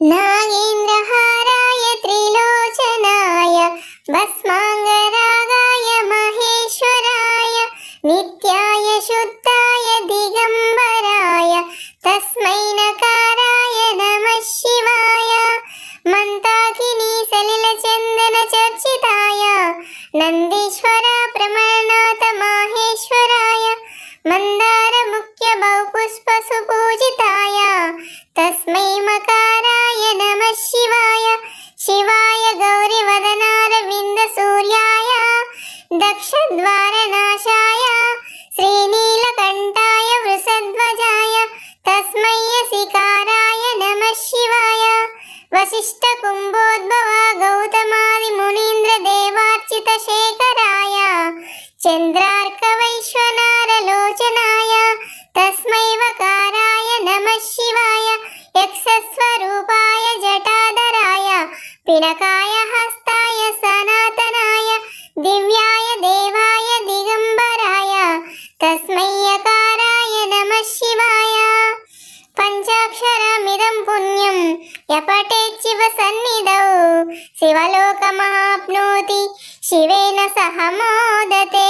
नागेन्द्रहाराय त्रिलोचनाय भस्माङ्गरागाय महेश्वराय नित्याय शुद्धाय दिगम्बराय तस्मै नकाराय नमः शिवाय मन्ताकिनी सलिलचन्दन चर्चिताय नन्दीश्वर प्रमणनाथ माहेश्वराय मंदार मुख्य बहुपुष्प सुपूजिताय तस्मै मकाराय नमः शिवाय शिवाय गौरीवदनारविन्द सूर्याय दक्षद्वारनाशाय श्रीनीलकण्ठाय वृषध्वजाय तस्मै सिकाराय नमः शिवाय वसिष्ठ कुम्भोद्भव गौतमादि मुनीन्द्र देवार्चित शेखराय चन्द्रार्क वैश्वनारलोचनाय तस्मै वकाराय नमः शिवाय यक्षस्वरूपाय जटाधराय पिनकाय हस्ताय सनातनाय दिव्याय देवाय दिगंबराय तस्मै यकाराय नमः शिवाय पंचाक्षरमिदं पुण्यं यपठेत् शिव सन्निधौ शिवलोकमाप्नोति शिवेन सह मोदते।